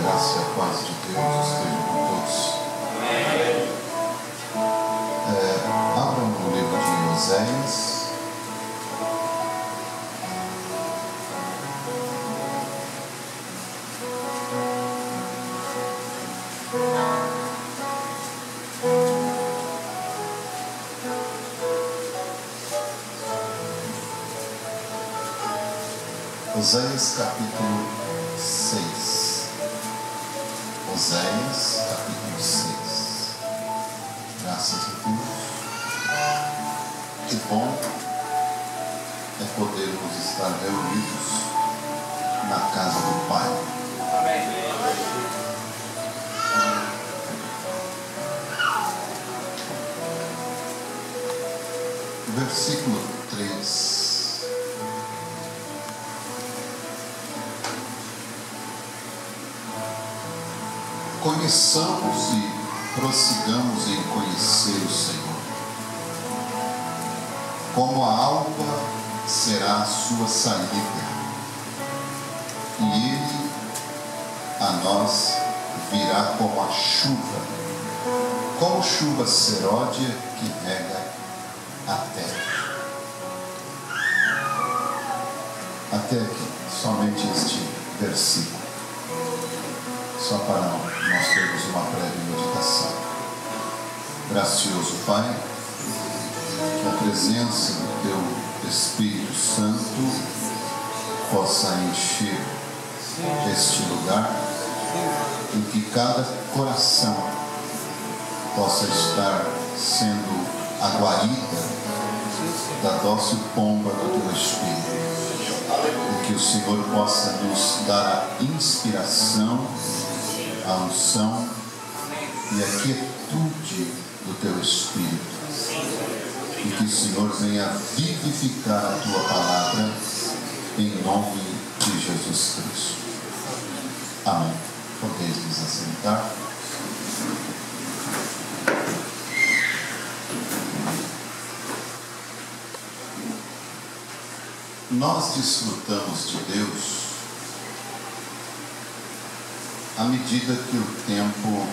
graça e a paz de Deus estejam com todos. Abram no livro de Oséias. Oséias capítulo 6. Oséias capítulo 6. Graças a Deus. Que bom é podermos estar reunidos na casa do Pai. Amém. Versículo 3. Conheçamos e prossigamos em conhecer o Senhor. Como a alva será a sua saída, e Ele a nós virá como a chuva, como chuva seródia que rega a terra. Até aqui, somente este versículo, só para nós termos uma breve meditação. Gracioso Pai, que a presença do Teu Espírito Santo possa encher este lugar, em que cada coração possa estar sendo a guarida da doce pomba do Teu Espírito, e que o Senhor possa nos dar a inspiração, a unção e a quietude do Teu Espírito, e que o Senhor venha vivificar a Tua palavra em nome de Jesus Cristo. Amém. Podeis nos assentar. Nós desfrutamos de Deus à medida que o tempo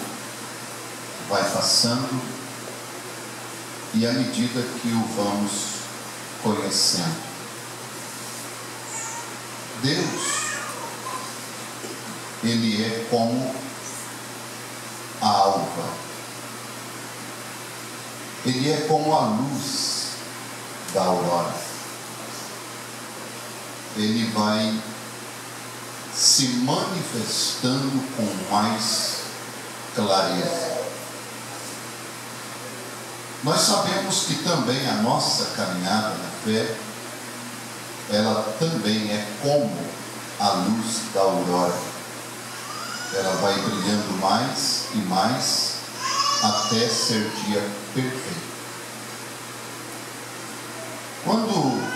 vai passando e à medida que o vamos conhecendo. Deus, Ele é como a alva. Ele é como a luz da aurora. Ele vai se manifestando com mais clareza. Nós sabemos que também a nossa caminhada na fé, ela também é como a luz da aurora. Ela vai brilhando mais e mais até ser dia perfeito. Quando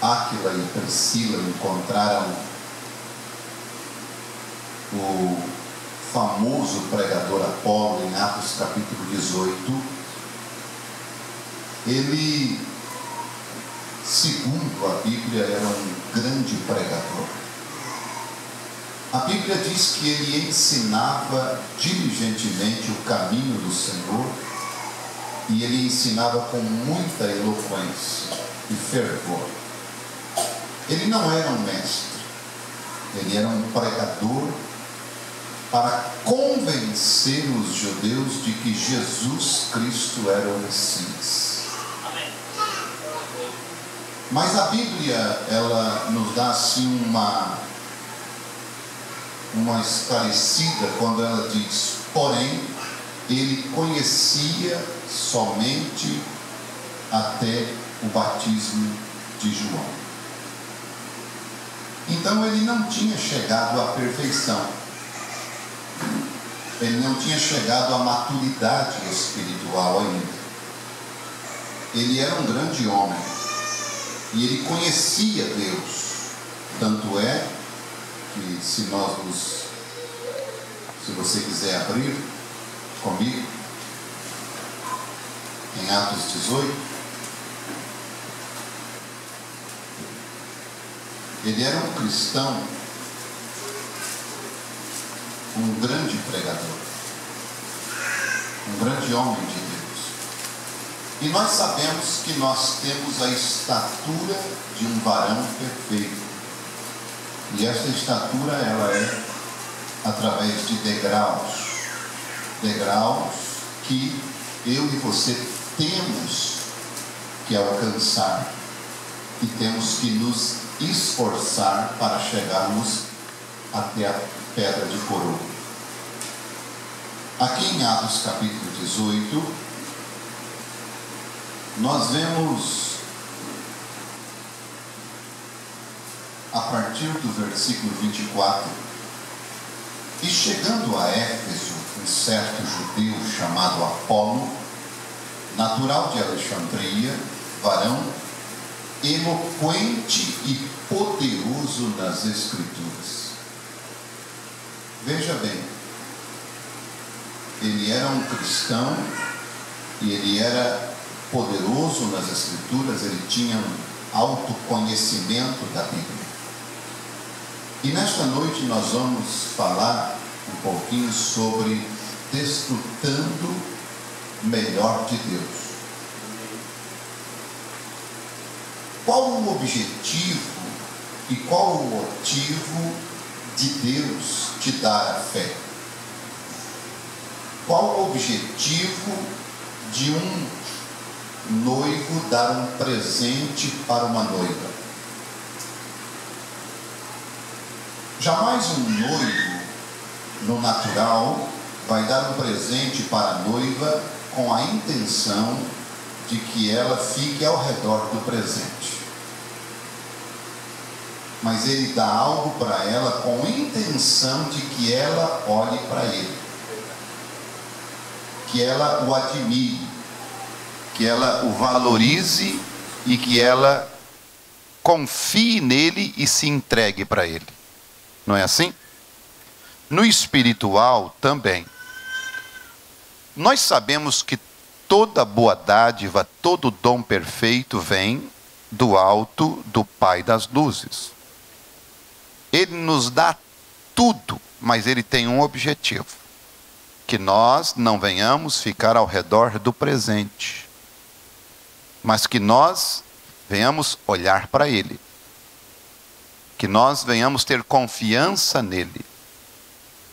Áquila e Priscila encontraram o famoso pregador Apolo em Atos capítulo 18, ele, segundo a Bíblia, era um grande pregador. A Bíblia diz que ele ensinava diligentemente o caminho do Senhor, e ele ensinava com muita eloquência e fervor. Ele não era um mestre, ele era um pregador para convencer os judeus de que Jesus Cristo era o Messias. Mas a Bíblia, ela nos dá assim uma esclarecida quando ela diz: porém, ele conhecia somente até o batismo de João. Então ele não tinha chegado à perfeição, ele não tinha chegado à maturidade espiritual ainda. Ele era um grande homem e ele conhecia Deus. Tanto é que se você quiser abrir comigo em Atos 18, ele era um cristão um grande pregador, um grande homem de Deus. E nós sabemos que nós temos a estatura de um varão perfeito. E essa estatura, ela é através de degraus que eu e você temos que alcançar e temos que nos esforçar para chegarmos até a pedra de coroa. Aqui em Atos capítulo 18, nós vemos a partir do versículo 24: e chegando a Éfeso, um certo judeu chamado Apolo, natural de Alexandria, varão eloquente e poderoso nas Escrituras. Veja bem, ele era um cristão e ele era poderoso nas Escrituras, ele tinha um autoconhecimento da Bíblia. E nesta noite nós vamos falar um pouquinho sobre desfrutando melhor de Deus. Qual o objetivo e qual o motivo de Deus te dar a fé? Qual o objetivo de um noivo dar um presente para uma noiva? Jamais um noivo, no natural, vai dar um presente para a noiva com a intenção de que ela fique ao redor do presente. Mas ele dá algo para ela com a intenção de que ela olhe para ele, que ela o admire, que ela o valorize e que ela confie nele e se entregue para ele. Não é assim? No espiritual também. Nós sabemos que toda boa dádiva, todo dom perfeito vem do alto, do Pai das luzes. Ele nos dá tudo, mas ele tem um objetivo: que nós não venhamos ficar ao redor do presente, mas que nós venhamos olhar para ele, que nós venhamos ter confiança nele,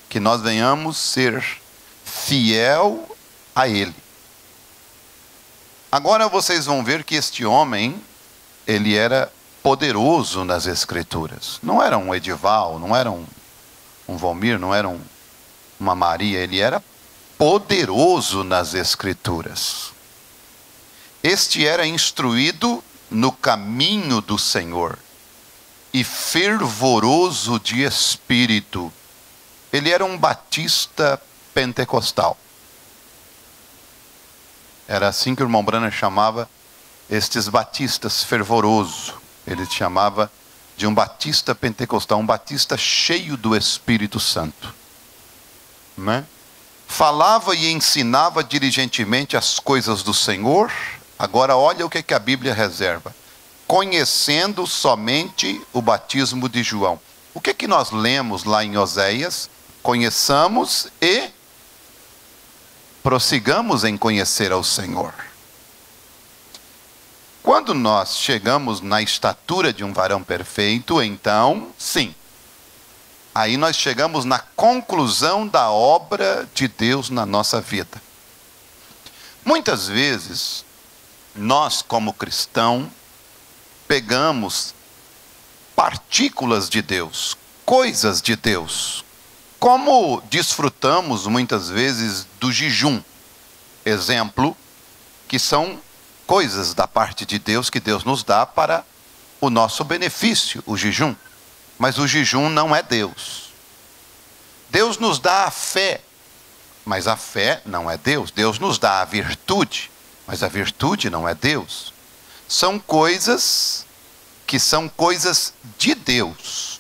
que nós venhamos ser fiel a ele. Agora vocês vão ver que este homem, ele era poderoso nas Escrituras. Não era um Edival, não era um Valmir, não era uma Maria. Ele era poderoso nas Escrituras. Este era instruído no caminho do Senhor e fervoroso de espírito. Ele era um batista pentecostal. Era assim que o irmão Branham chamava estes batistas, fervoroso. Ele chamava de um batista pentecostal, um batista cheio do Espírito Santo. Né? Falava e ensinava diligentemente as coisas do Senhor. Agora olha o que a Bíblia reserva: conhecendo somente o batismo de João. O que nós lemos lá em Oséias? Conheçamos e prossigamos em conhecer ao Senhor. Quando nós chegamos na estatura de um varão perfeito, então, sim, aí nós chegamos na conclusão da obra de Deus na nossa vida. Muitas vezes, nós como cristãos, pegamos partículas de Deus, coisas de Deus, como desfrutamos muitas vezes do jejum. Exemplo, que são coisas da parte de Deus que Deus nos dá para o nosso benefício, o jejum. Mas o jejum não é Deus. Deus nos dá a fé, mas a fé não é Deus. Deus nos dá a virtude, mas a virtude não é Deus. São coisas que são coisas de Deus.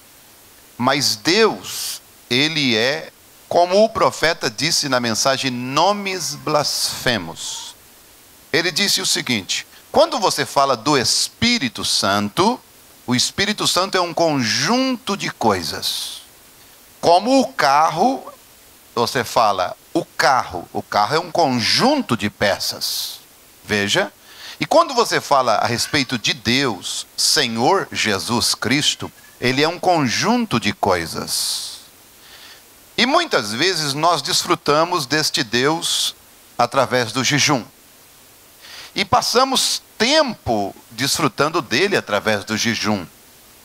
Mas Deus, ele é, como o profeta disse na mensagem, nomes blasfemos. Ele disse o seguinte: quando você fala do Espírito Santo, o Espírito Santo é um conjunto de coisas. Como o carro você fala o carro é um conjunto de peças. Veja. E quando você fala a respeito de Deus, Senhor Jesus Cristo, Ele é um conjunto de coisas. E muitas vezes nós desfrutamos deste Deus através do jejum. E passamos tempo desfrutando dele através do jejum.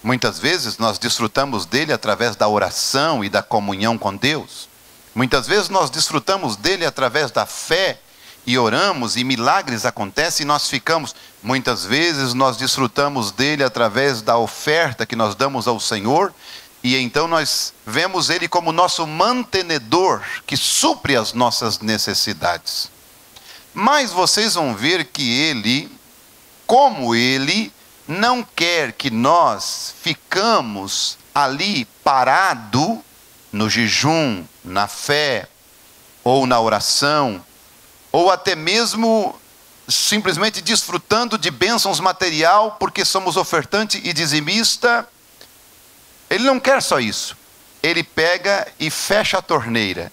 Muitas vezes nós desfrutamos dele através da oração e da comunhão com Deus. Muitas vezes nós desfrutamos dele através da fé e oramos e milagres acontecem e nós ficamos. Muitas vezes nós desfrutamos dele através da oferta que nós damos ao Senhor e então nós vemos ele como nosso mantenedor que supre as nossas necessidades. Mas vocês vão ver que ele, como ele, não quer que nós ficamos ali parado no jejum, na fé, ou na oração, ou até mesmo simplesmente desfrutando de bênçãos material, porque somos ofertante e dizimista. Ele não quer só isso. Ele pega e fecha a torneira.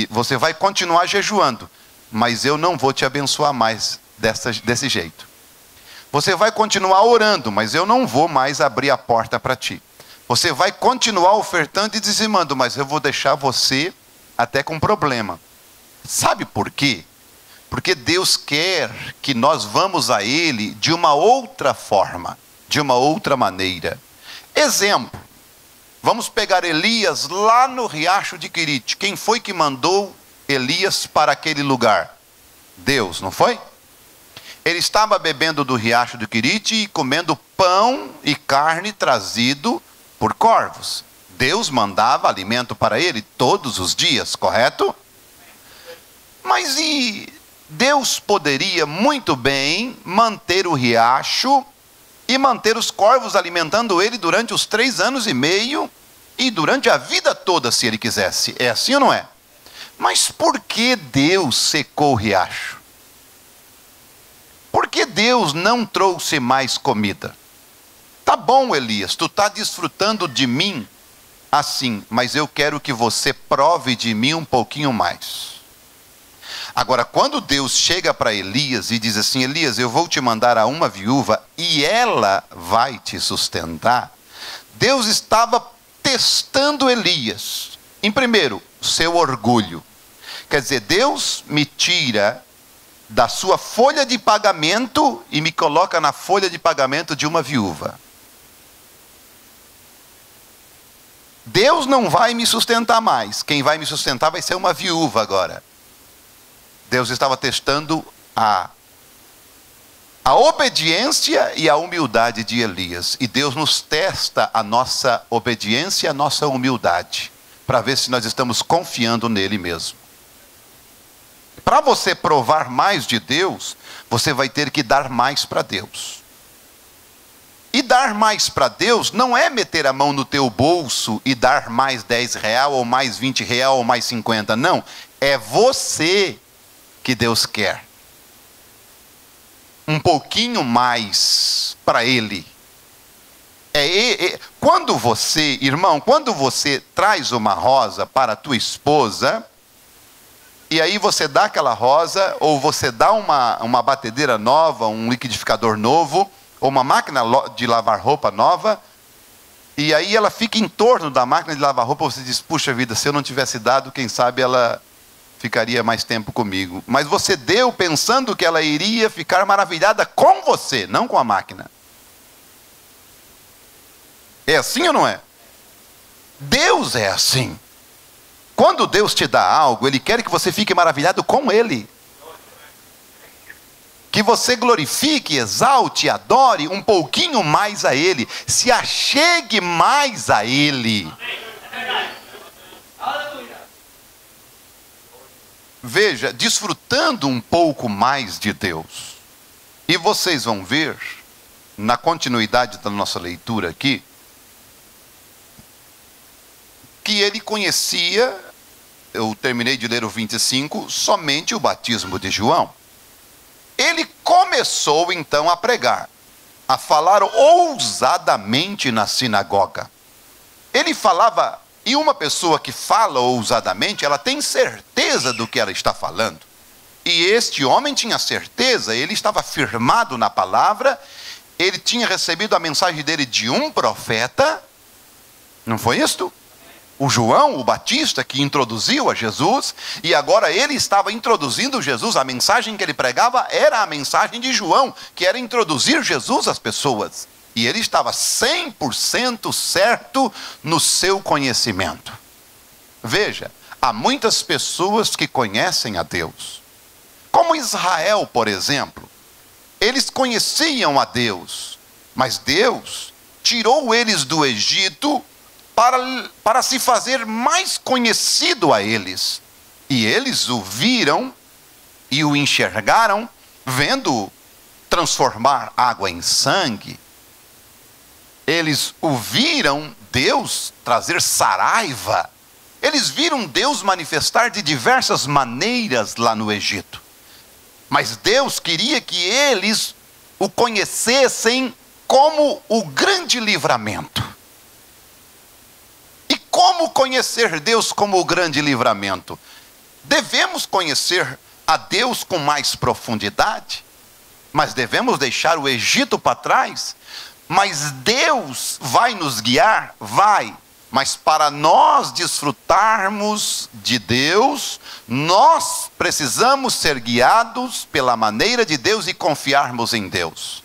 Você vai continuar jejuando, mas eu não vou te abençoar mais desse jeito. Você vai continuar orando, mas eu não vou mais abrir a porta para ti. Você vai continuar ofertando e dizimando, mas eu vou deixar você até com problema. Sabe por quê? Porque Deus quer que nós vamos a Ele de uma outra forma, de uma outra maneira. Exemplo, vamos pegar Elias lá no riacho de Querite. Quem foi que mandou Elias para aquele lugar? Deus, não foi? Ele estava bebendo do riacho de Querite e comendo pão e carne trazido por corvos. Deus mandava alimento para ele todos os dias, correto? Mas e Deus poderia muito bem manter o riacho e manter os corvos alimentando ele durante os 3 anos e meio e durante a vida toda, se ele quisesse. É assim ou não é? Mas por que Deus secou o riacho? Por que Deus não trouxe mais comida? Tá bom, Elias, tu está desfrutando de mim assim, mas eu quero que você prove de mim um pouquinho mais. Agora, quando Deus chega para Elias e diz assim, Elias, eu vou te mandar a uma viúva e ela vai te sustentar. Deus estava testando Elias. Em primeiro, seu orgulho. Quer dizer, Deus me tira da sua folha de pagamento e me coloca na folha de pagamento de uma viúva. Deus não vai me sustentar mais. Quem vai me sustentar vai ser uma viúva agora. Deus estava testando a obediência e a humildade de Elias. E Deus nos testa a nossa obediência e a nossa humildade, para ver se nós estamos confiando nele mesmo. Para você provar mais de Deus, você vai ter que dar mais para Deus. E dar mais para Deus não é meter a mão no teu bolso e dar mais R$10 ou mais R$20 ou mais 50. Não, é você que Deus quer. Um pouquinho mais para Ele. Quando você, irmão, quando você traz uma rosa para a tua esposa, e aí você dá aquela rosa, ou você dá uma batedeira nova, um liquidificador novo, ou uma máquina de lavar roupa nova, e aí ela fica em torno da máquina de lavar roupa, você diz, puxa vida, se eu não tivesse dado, quem sabe ela ficaria mais tempo comigo. Mas você deu pensando que ela iria ficar maravilhada com você, não com a máquina. É assim ou não é? Deus é assim. Quando Deus te dá algo, Ele quer que você fique maravilhado com Ele. Que você glorifique, exalte, adore um pouquinho mais a Ele. Se achegue mais a Ele. Veja, desfrutando um pouco mais de Deus. E vocês vão ver, na continuidade da nossa leitura aqui, que ele conhecia, eu terminei de ler o 25, somente o batismo de João. Ele começou então a pregar, a falar ousadamente na sinagoga. Ele falava E uma pessoa que fala ousadamente, ela tem certeza do que ela está falando. E este homem tinha certeza, ele estava firmado na palavra, ele tinha recebido a mensagem dele de um profeta, não foi isto? O João, o Batista, que introduziu a Jesus, e agora ele estava introduzindo Jesus, a mensagem que ele pregava era a mensagem de João, que era introduzir Jesus às pessoas. E ele estava 100% certo no seu conhecimento. Veja, há muitas pessoas que conhecem a Deus. Como Israel, por exemplo. Eles conheciam a Deus, mas Deus tirou eles do Egito para se fazer mais conhecido a eles. E eles o viram e o enxergaram, vendo transformar água em sangue. Eles o viram Deus trazer saraiva. Eles viram Deus manifestar de diversas maneiras lá no Egito. Mas Deus queria que eles o conhecessem como o grande livramento. E como conhecer Deus como o grande livramento? Devemos conhecer a Deus com mais profundidade, mas devemos deixar o Egito para trás. Mas Deus vai nos guiar? Vai. Mas para nós desfrutarmos de Deus, nós precisamos ser guiados pela maneira de Deus e confiarmos em Deus.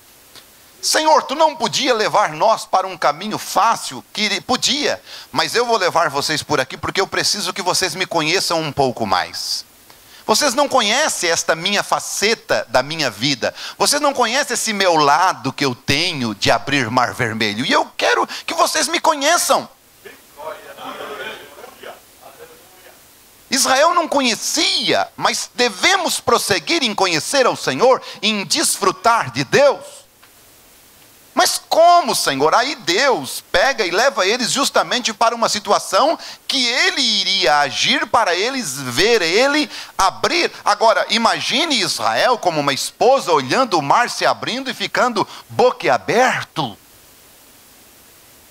Senhor, tu não podia levar nós para um caminho fácil? Podia, mas eu vou levar vocês por aqui porque eu preciso que vocês me conheçam um pouco mais. Vocês não conhecem esta minha faceta da minha vida. Vocês não conhecem esse meu lado que eu tenho de abrir mar vermelho. E eu quero que vocês me conheçam. Israel não conhecia, mas devemos prosseguir em conhecer ao Senhor, em desfrutar de Deus. Mas como, Senhor? Aí Deus pega e leva eles justamente para uma situação que Ele iria agir para eles ver Ele abrir. Agora, imagine Israel como uma esposa olhando o mar se abrindo e ficando boquiaberto.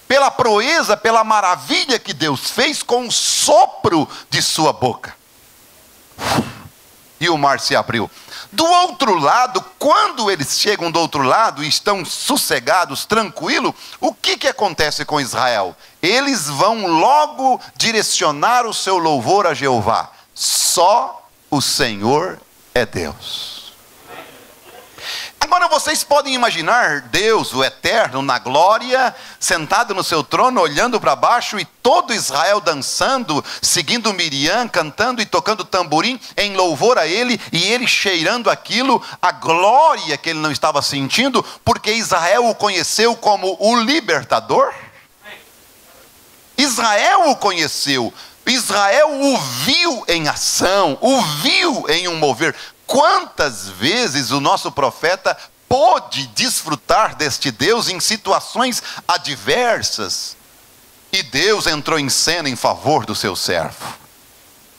Pela proeza, pela maravilha que Deus fez com o sopro de sua boca. E o mar se abriu. Do outro lado, quando eles chegam do outro lado e estão sossegados, tranquilos, o que acontece com Israel? Eles vão logo direcionar o seu louvor a Jeová. Só o Senhor é Deus. Agora vocês podem imaginar Deus, o Eterno, na glória, sentado no seu trono, olhando para baixo, e todo Israel dançando, seguindo Miriam, cantando e tocando tamborim em louvor a Ele, e Ele cheirando aquilo, a glória que Ele não estava sentindo, porque Israel o conheceu como o libertador. Israel o conheceu, Israel o viu em ação, o viu em um mover. Quantas vezes o nosso profeta pôde desfrutar deste Deus em situações adversas, e Deus entrou em cena em favor do seu servo,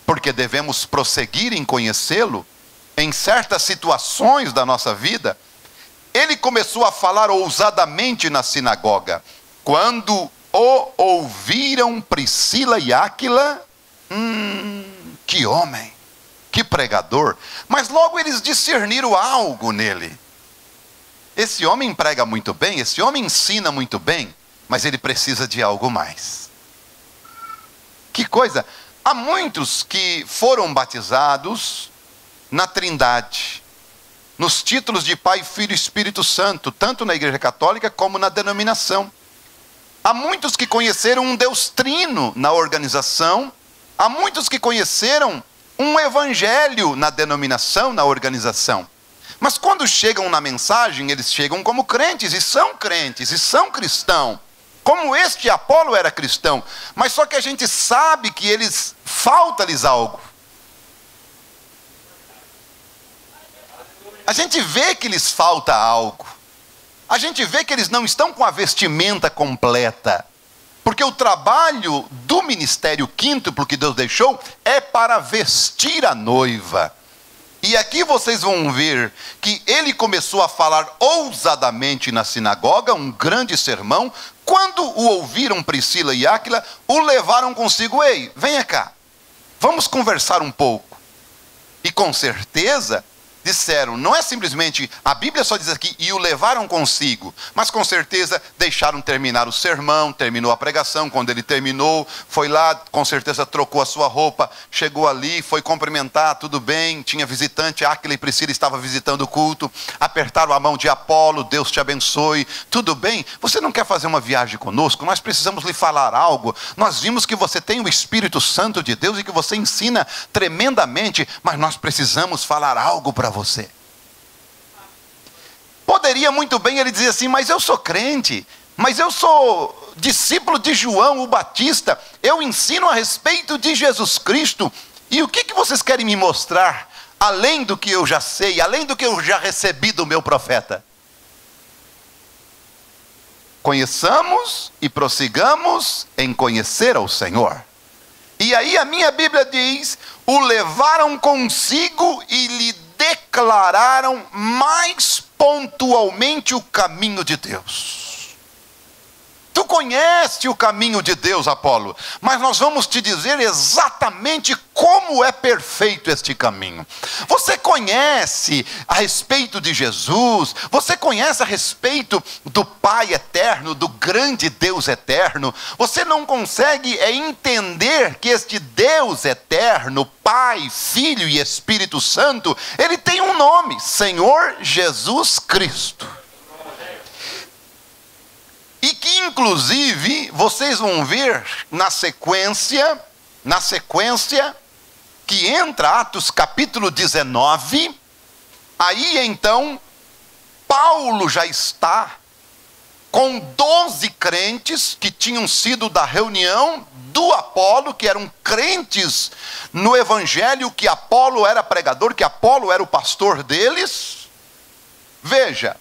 porque devemos prosseguir em conhecê-lo em certas situações da nossa vida. Ele começou a falar ousadamente na sinagoga. Quando o ouviram Priscila e Áquila, que homem, que pregador. Mas logo eles discerniram algo nele. Esse homem prega muito bem, esse homem ensina muito bem, mas ele precisa de algo mais. Que coisa! Há muitos que foram batizados na Trindade, nos títulos de Pai, Filho e Espírito Santo, tanto na Igreja Católica como na denominação. Há muitos que conheceram um Deus trino na organização, há muitos que conheceram um evangelho na denominação, na organização. Mas quando chegam na mensagem, eles chegam como crentes e são cristãos. Como este Apolo era cristão, mas só que a gente sabe que falta-lhes algo. A gente vê que lhes falta algo. A gente vê que eles não estão com a vestimenta completa. Porque o trabalho do ministério quíntuplo que Deus deixou é para vestir a noiva. E aqui vocês vão ver que ele começou a falar ousadamente na sinagoga, um grande sermão. Quando o ouviram Priscila e Áquila, o levaram consigo. Ei, venha cá, vamos conversar um pouco. E com certeza disseram, não é simplesmente, a Bíblia só diz aqui, e o levaram consigo, mas com certeza deixaram terminar o sermão, terminou a pregação. Quando ele terminou, foi lá, com certeza trocou a sua roupa, chegou ali, foi cumprimentar, tudo bem, tinha visitante, Áquila e Priscila estavam visitando o culto, apertaram a mão de Apolo, Deus te abençoe, tudo bem, você não quer fazer uma viagem conosco? Nós precisamos lhe falar algo, nós vimos que você tem o Espírito Santo de Deus e que você ensina tremendamente, mas nós precisamos falar algo para você. Poderia muito bem ele dizer assim, mas eu sou crente, mas eu sou discípulo de João o Batista, eu ensino a respeito de Jesus Cristo, e o que vocês querem me mostrar, além do que eu já sei, além do que eu já recebi do meu profeta? Conheçamos e prossigamos em conhecer ao Senhor. E aí a minha Bíblia diz, o levaram consigo e lhe declararam mais pontualmente o caminho de Deus. Tu conhece o caminho de Deus, Apolo, mas nós vamos te dizer exatamente como é perfeito este caminho. Você conhece a respeito de Jesus, você conhece a respeito do Pai eterno, do grande Deus eterno. Você não consegue entender que este Deus eterno, Pai, Filho e Espírito Santo, ele tem um nome, Senhor Jesus Cristo. E que inclusive, vocês vão ver na sequência, que entra Atos capítulo 19, aí então, Paulo já está com 12 crentes que tinham sido da reunião do Apolo, que eram crentes no evangelho, que Apolo era pregador, que Apolo era o pastor deles. Veja,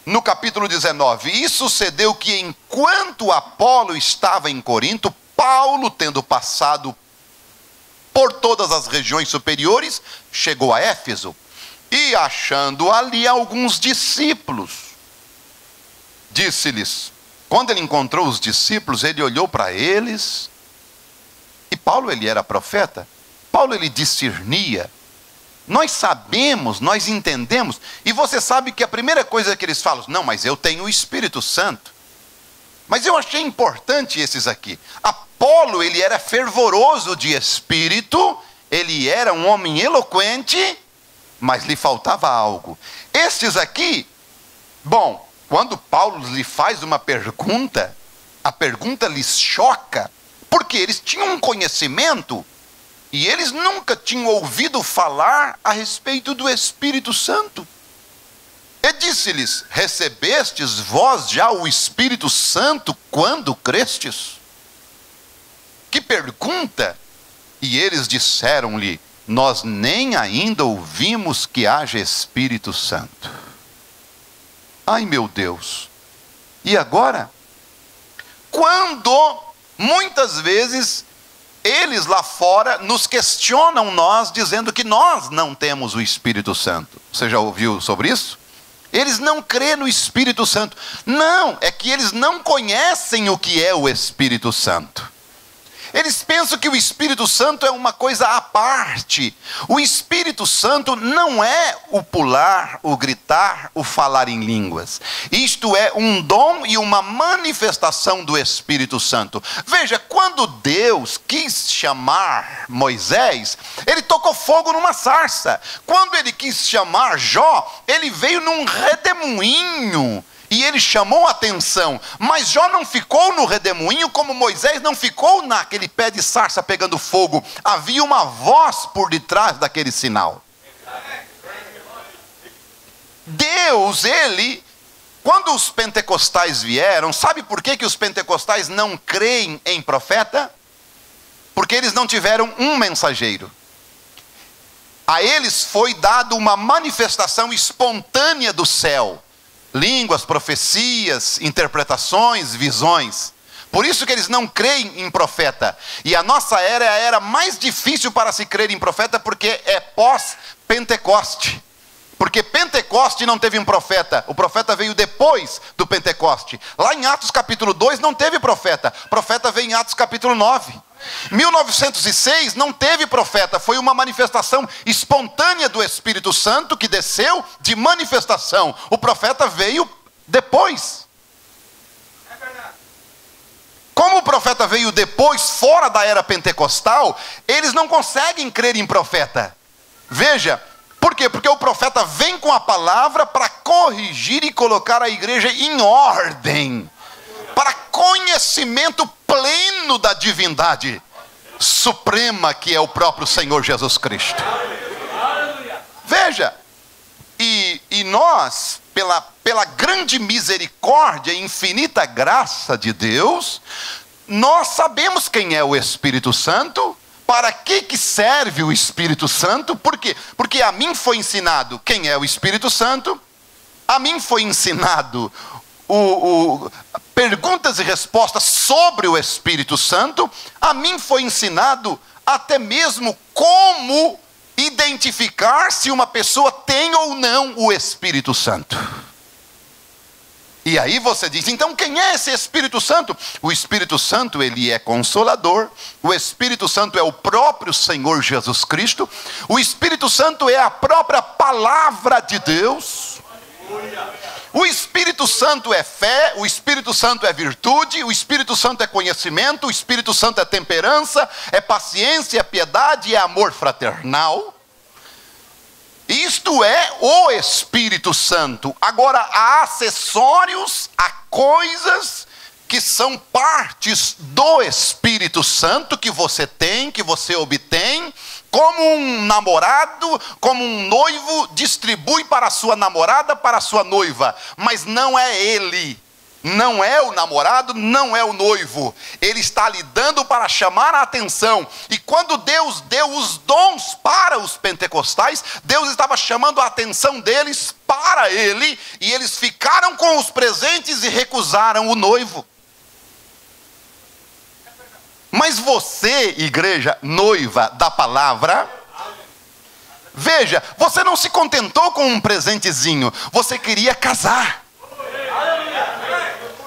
no capítulo 19, e sucedeu que enquanto Apolo estava em Corinto, Paulo, tendo passado por todas as regiões superiores, chegou a Éfeso, e achando ali alguns discípulos, disse-lhes, quando ele encontrou os discípulos, ele olhou para eles, e Paulo, ele era profeta, Paulo, ele discernia. Nós sabemos, nós entendemos, e você sabe que a primeira coisa que eles falam, não, mas eu tenho o Espírito Santo. Mas eu achei importante esses aqui. Apolo, ele era fervoroso de espírito, ele era um homem eloquente, mas lhe faltava algo. Estes aqui, bom, quando Paulo lhe faz uma pergunta, a pergunta lhes choca, porque eles tinham um conhecimento, e eles nunca tinham ouvido falar a respeito do Espírito Santo. E disse-lhes, recebestes vós já o Espírito Santo quando crestes? Que pergunta! E eles disseram-lhe, nós nem ainda ouvimos que haja Espírito Santo. Ai meu Deus! E agora? Quando muitas vezes eles lá fora nos questionam nós, dizendo que nós não temos o Espírito Santo. Você já ouviu sobre isso? Eles não crêem no Espírito Santo. Não, é que eles não conhecem o que é o Espírito Santo. Eles pensam que o Espírito Santo é uma coisa à parte. O Espírito Santo não é o pular, o gritar, o falar em línguas. Isto é um dom e uma manifestação do Espírito Santo. Veja, quando Deus quis chamar Moisés, ele tocou fogo numa sarça. Quando ele quis chamar Jó, ele veio num redemoinho. E ele chamou a atenção, mas Jó não ficou no redemoinho como Moisés não ficou naquele pé de sarça pegando fogo. Havia uma voz por detrás daquele sinal. Deus, ele, quando os pentecostais vieram, sabe por que os pentecostais não creem em profeta? Porque eles não tiveram um mensageiro. A eles foi dado uma manifestação espontânea do céu. Línguas, profecias, interpretações, visões. Por isso que eles não creem em profeta. E a nossa era é a era mais difícil para se crer em profeta, porque é pós-Pentecoste. Porque Pentecoste não teve um profeta. O profeta veio depois do Pentecoste. Lá em Atos capítulo 2 não teve profeta. O profeta veio em Atos capítulo 9. 1906 não teve profeta. Foi uma manifestação espontânea do Espírito Santo que desceu de manifestação. O profeta veio depois. Como o profeta veio depois, fora da era pentecostal, eles não conseguem crer em profeta. Veja, por quê? Porque o profeta vem com a palavra para corrigir e colocar a igreja em ordem, para conhecimento pleno da divindade suprema que é o próprio Senhor Jesus Cristo. Veja, e nós, pela grande misericórdia e infinita graça de Deus, nós sabemos quem é o Espírito Santo. Para que serve o Espírito Santo? Por quê? Porque a mim foi ensinado quem é o Espírito Santo, a mim foi ensinado perguntas e respostas sobre o Espírito Santo, a mim foi ensinado até mesmo como identificar se uma pessoa tem ou não o Espírito Santo. E aí você diz, então quem é esse Espírito Santo? O Espírito Santo, ele é consolador. O Espírito Santo é o próprio Senhor Jesus Cristo. O Espírito Santo é a própria palavra de Deus. O Espírito Santo é fé, o Espírito Santo é virtude, o Espírito Santo é conhecimento, o Espírito Santo é temperança, é paciência, é piedade, é amor fraternal. Isto é o Espírito Santo. Agora, há acessórios, há coisas que são partes do Espírito Santo que você tem, que você obtém, como um namorado, como um noivo distribui para a sua namorada, para a sua noiva, mas não é ele. Não é o namorado, não é o noivo. Ele está lhe dando para chamar a atenção. E quando Deus deu os dons para os pentecostais, Deus estava chamando a atenção deles para ele. E eles ficaram com os presentes e recusaram o noivo. Mas você, igreja noiva da palavra, veja, você não se contentou com um presentezinho. Você queria casar.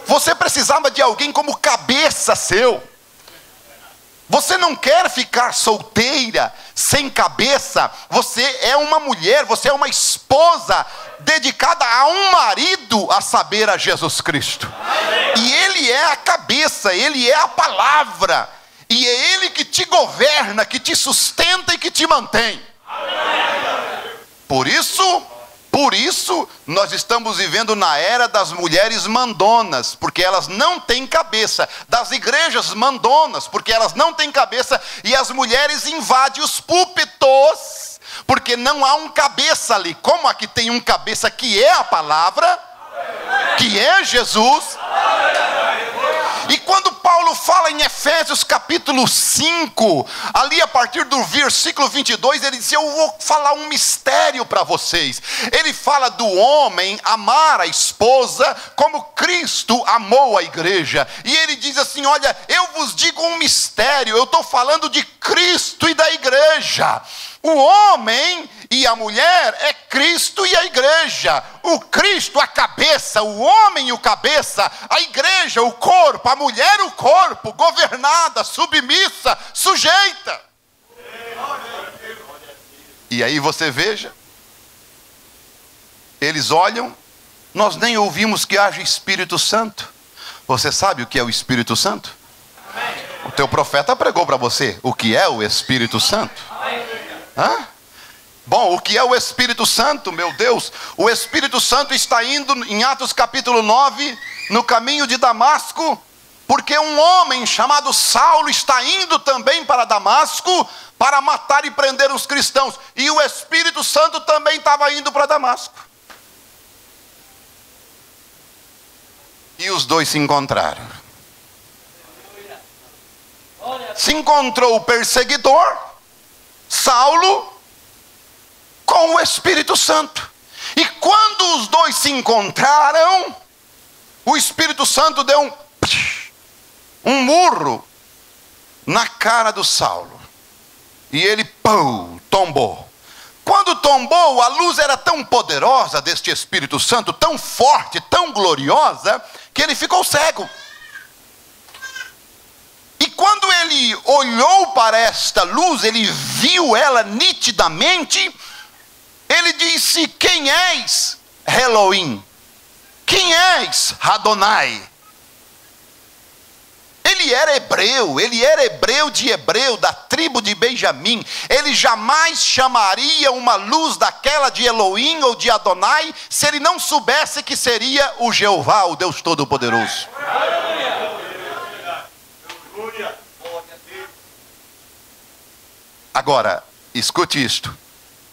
Você precisava de alguém como cabeça seu. Você não quer ficar solteira, sem cabeça. Você é uma mulher, você é uma esposa dedicada a um marido, a saber, a Jesus Cristo. E Ele é a cabeça, Ele é a palavra. E é Ele que te governa, que te sustenta e que te mantém. Por isso, nós estamos vivendo na era das mulheres mandonas, porque elas não têm cabeça, das igrejas mandonas, porque elas não têm cabeça, e as mulheres invadem os púlpitos, porque não há um cabeça ali. Como aqui tem um cabeça que é a palavra, que é Jesus. E quando Paulo fala em Efésios capítulo 5, ali a partir do versículo 22, ele diz, eu vou falar um mistério para vocês. Ele fala do homem amar a esposa como Cristo amou a igreja. E ele diz assim, olha, eu vos digo um mistério, eu estou falando de Cristo e da igreja. O homem e a mulher é Cristo e a igreja. O Cristo, a cabeça, o homem e o cabeça, a igreja, o corpo, a mulher, o corpo, governada, submissa, sujeita. E aí você veja, eles olham, nós nem ouvimos que haja Espírito Santo. Você sabe o que é o Espírito Santo? O teu profeta pregou para você o que é o Espírito Santo. Hã? Bom, o que é o Espírito Santo, meu Deus? O Espírito Santo está indo em Atos capítulo 9, no caminho de Damasco, porque um homem chamado Saulo está indo também para Damasco, para matar e prender os cristãos. E o Espírito Santo também estava indo para Damasco. E os dois se encontraram. Se encontrou o perseguidor, Saulo, com o Espírito Santo. E quando os dois se encontraram, o Espírito Santo deu um... um murro na cara do Saulo. E ele, tombou. Quando tombou, a luz era tão poderosa deste Espírito Santo, tão forte, tão gloriosa, que ele ficou cego. E quando ele olhou para esta luz, ele viu ela nitidamente, ele disse: quem és, Elohim? Quem és, Adonai? Ele era hebreu de Hebreu, da tribo de Benjamim. Ele jamais chamaria uma luz daquela de Elohim ou de Adonai, se ele não soubesse que seria o Jeová, o Deus Todo-Poderoso. Agora, escute isto.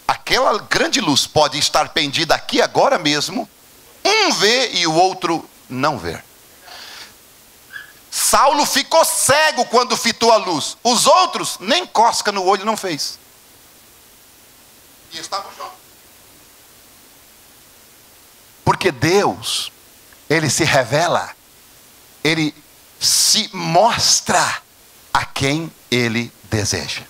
Aquela grande luz pode estar pendida aqui agora mesmo, um vê e o outro não vê. Saulo ficou cego quando fitou a luz. Os outros nem cosca no olho não fez. E estavam juntos. Porque Deus, Ele se revela, Ele se mostra a quem Ele deseja.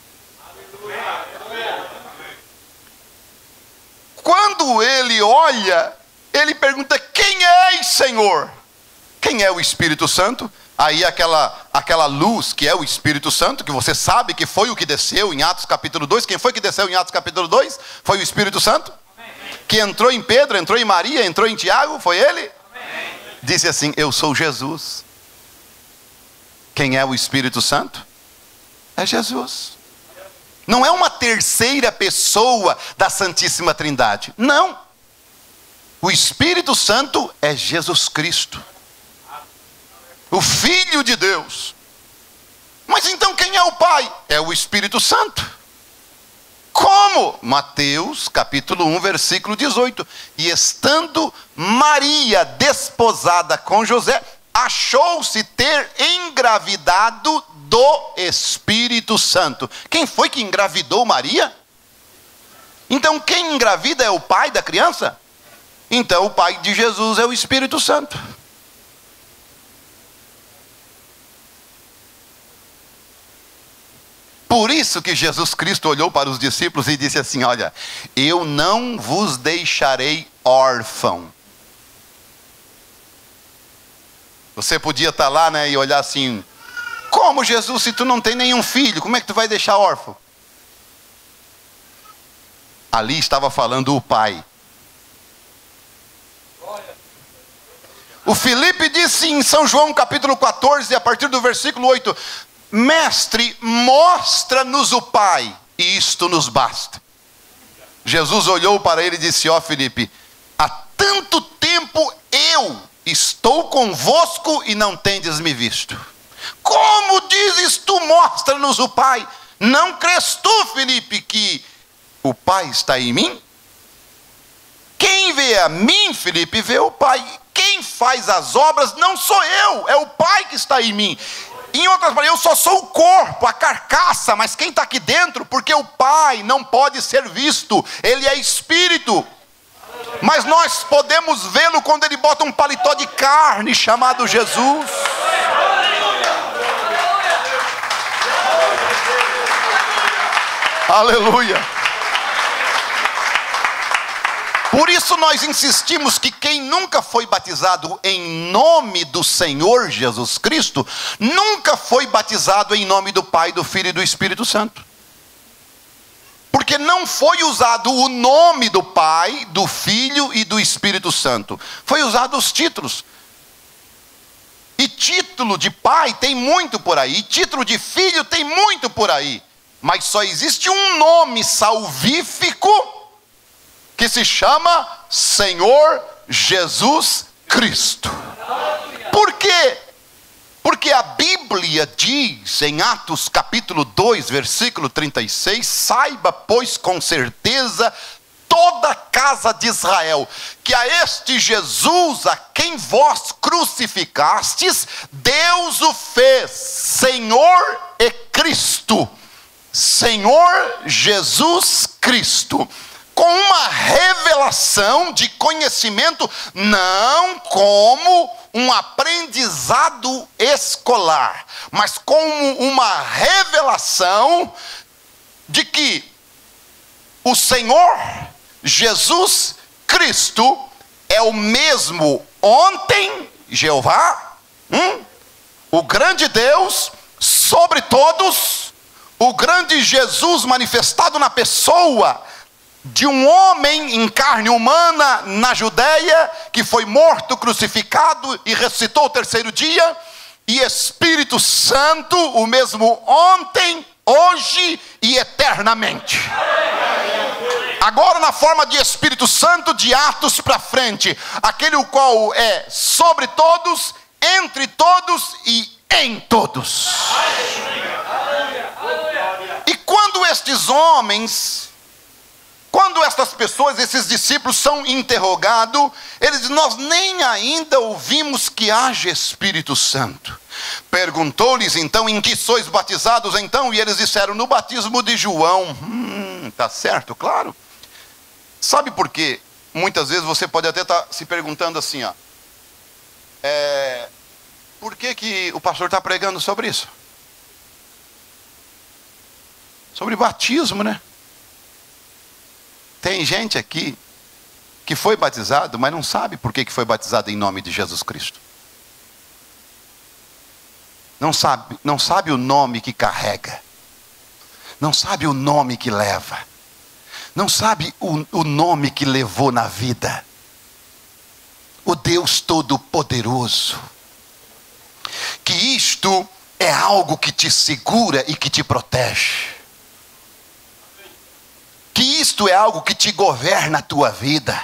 Quando Ele olha, Ele pergunta: quem és, Senhor? Quem é o Espírito Santo? Aí aquela luz que é o Espírito Santo, que você sabe que foi o que desceu em Atos capítulo 2. Quem foi que desceu em Atos capítulo 2? Foi o Espírito Santo. Amém. Que entrou em Pedro, entrou em Maria, entrou em Tiago, foi ele? Amém. Disse assim: eu sou Jesus. Quem é o Espírito Santo? É Jesus. Não é uma terceira pessoa da Santíssima Trindade. Não. O Espírito Santo é Jesus Cristo, o Filho de Deus. Mas então quem é o Pai? É o Espírito Santo. Como? Mateus capítulo 1, versículo 18. E estando Maria desposada com José, achou-se ter engravidado do Espírito Santo. Quem foi que engravidou Maria? Então quem engravida é o pai da criança? Então o pai de Jesus é o Espírito Santo. Por isso que Jesus Cristo olhou para os discípulos e disse assim: olha, eu não vos deixarei órfão. Você podia estar lá, né, e olhar assim: como, Jesus, se tu não tem nenhum filho, como é que tu vai deixar órfão? Ali estava falando o Pai. O Filipe disse em São João capítulo 14, a partir do versículo 8: Mestre, mostra-nos o Pai, e isto nos basta. Jesus olhou para ele e disse: ó Filipe, há tanto tempo eu estou convosco e não tendes me visto. Como dizes tu, mostra-nos o Pai? Não crês tu, Filipe, que o Pai está em mim? Quem vê a mim, Filipe, vê o Pai. Quem faz as obras não sou eu, é o Pai que está em mim. Em outras palavras, eu só sou o corpo, a carcaça, mas quem está aqui dentro? Porque o Pai não pode ser visto, Ele é Espírito. Mas nós podemos vê-lo quando Ele bota um paletó de carne chamado Jesus. Aleluia. Por isso nós insistimos que quem nunca foi batizado em nome do Senhor Jesus Cristo, nunca foi batizado em nome do Pai, do Filho e do Espírito Santo. Porque não foi usado o nome do Pai, do Filho e do Espírito Santo. Foi usado os títulos. E título de pai tem muito por aí, e título de filho tem muito por aí. Mas só existe um nome salvífico que se chama Senhor Jesus Cristo. Por quê? Porque a Bíblia diz em Atos capítulo 2, versículo 36, saiba, pois, com certeza, toda a casa de Israel, que a este Jesus, a quem vós crucificastes, Deus o fez Senhor e Cristo. Senhor Jesus Cristo. com uma revelação de conhecimento, não como um aprendizado escolar, mas como uma revelação de que o Senhor Jesus Cristo é o mesmo ontem, Jeová, o grande Deus sobre todos, o grande Jesus manifestado na pessoa de um homem em carne humana na Judéia, que foi morto, crucificado e ressuscitou o terceiro dia, e Espírito Santo, o mesmo ontem, hoje e eternamente. Agora na forma de Espírito Santo, de Atos para frente, aquele o qual é sobre todos, entre todos e em todos. E quando estes homens, quando estas pessoas, esses discípulos são interrogados, eles dizem: nós nem ainda ouvimos que haja Espírito Santo. Perguntou-lhes então: em que sois batizados então? E eles disseram: no batismo de João. Tá certo, claro. Sabe por quê? Muitas vezes você pode até estar se perguntando assim, ó, por que o pastor está pregando sobre isso? Sobre batismo, né? Tem gente aqui que foi batizado, mas não sabe por que foi batizado em nome de Jesus Cristo. Não sabe o nome que carrega. Não sabe o nome que leva. Não sabe o nome que levou na vida. O Deus Todo-Poderoso. Que isto é algo que te segura e que te protege. Que isto é algo que te governa a tua vida.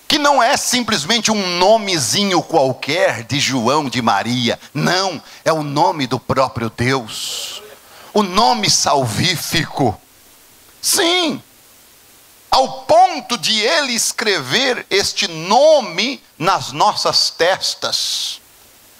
Que não é simplesmente um nomezinho qualquer de João, de Maria. Não, é o nome do próprio Deus. O nome salvífico. Sim, ao ponto de ele escrever este nome nas nossas testas.